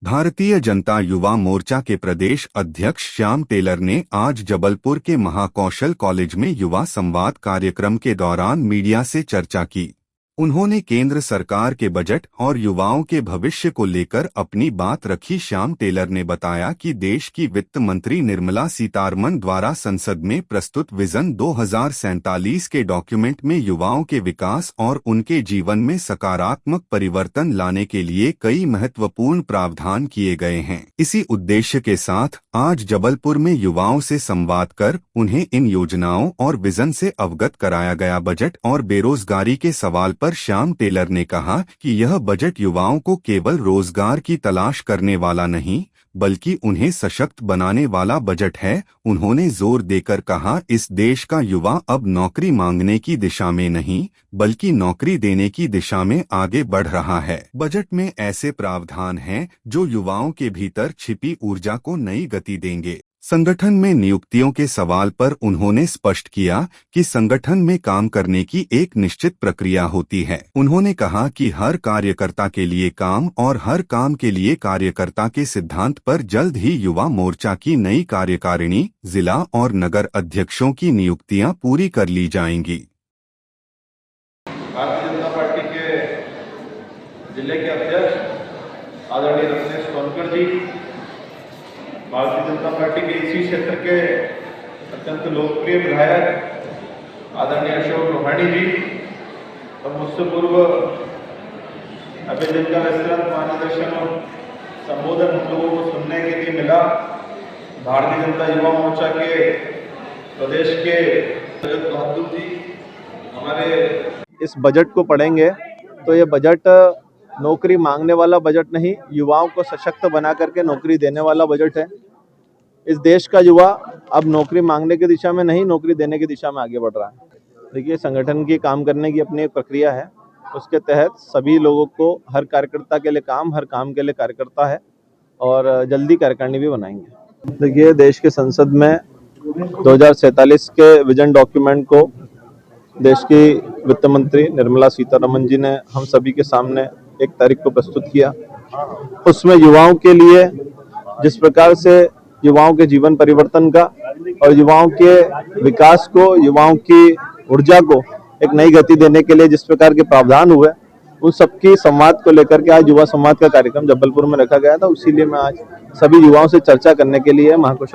भारतीय जनता युवा मोर्चा के प्रदेश अध्यक्ष श्याम टेलर ने आज जबलपुर के महाकौशल कॉलेज में युवा संवाद कार्यक्रम के दौरान मीडिया से चर्चा की। उन्होंने केंद्र सरकार के बजट और युवाओं के भविष्य को लेकर अपनी बात रखी। श्याम टेलर ने बताया कि देश की वित्त मंत्री निर्मला सीतारमण द्वारा संसद में प्रस्तुत विजन 2047 के डॉक्यूमेंट में युवाओं के विकास और उनके जीवन में सकारात्मक परिवर्तन लाने के लिए कई महत्वपूर्ण प्रावधान किए गए हैं। इसी उद्देश्य के साथ आज जबलपुर में युवाओं से संवाद कर उन्हें इन योजनाओं और विजन से अवगत कराया गया। बजट और बेरोजगारी के सवाल पर श्याम टेलर ने कहा कि यह बजट युवाओं को केवल रोजगार की तलाश करने वाला नहीं बल्कि उन्हें सशक्त बनाने वाला बजट है। उन्होंने जोर देकर कहा, इस देश का युवा अब नौकरी मांगने की दिशा में नहीं बल्कि नौकरी देने की दिशा में आगे बढ़ रहा है। बजट में ऐसे प्रावधान हैं जो युवाओं के भीतर छिपी ऊर्जा को नई गति देंगे। संगठन में नियुक्तियों के सवाल पर उन्होंने स्पष्ट किया कि संगठन में काम करने की एक निश्चित प्रक्रिया होती है। उन्होंने कहा कि हर कार्यकर्ता के लिए काम और हर काम के लिए कार्यकर्ता के सिद्धांत पर जल्द ही युवा मोर्चा की नई कार्यकारिणी, जिला और नगर अध्यक्षों की नियुक्तियां पूरी कर ली जाएंगी। भारतीय जनता पार्टी के जिले के अध्यक्ष आदरणीय रत्नेश सोनकर जी, भारतीय जनता पार्टी के इसी क्षेत्र के अत्यंत लोकप्रिय विधायक आदरणीय अशोक लोहानी जी और मुझसे पूर्व अभियान का विस्तृत मार्गदर्शन और संबोधन हम लोगों को सुनने के लिए मिला। भारतीय जनता युवा मोर्चा के प्रदेश के जगत बहादुर जी हमारे इस बजट को पढ़ेंगे तो ये बजट नौकरी मांगने वाला बजट नहीं, युवाओं को सशक्त बना करके नौकरी देने वाला बजट है। इस देश का युवा अब नौकरी मांगने की दिशा में नहीं, नौकरी देने की दिशा में आगे बढ़ रहा है। देखिए, संगठन की काम करने की अपनी एक प्रक्रिया है, उसके तहत सभी लोगों को हर कार्यकर्ता के लिए काम, हर काम के लिए कार्यकर्ता है और जल्दी कार्यकारिणी भी बनाएंगे। देखिए, देश के संसद में 2047 के विजन डॉक्यूमेंट को देश की वित्त मंत्री निर्मला सीतारमण जी ने हम सभी के सामने 1 तारीख को प्रस्तुत किया। उसमें युवाओं के लिए जिस प्रकार से युवाओं के जीवन परिवर्तन का और युवाओं के विकास को, युवाओं की ऊर्जा को एक नई गति देने के लिए जिस प्रकार के प्रावधान हुए, उन सबकी संवाद को लेकर के आज युवा संवाद का कार्यक्रम जबलपुर में रखा गया था। इसीलिए मैं आज सभी युवाओं से चर्चा करने के लिए महाकौशल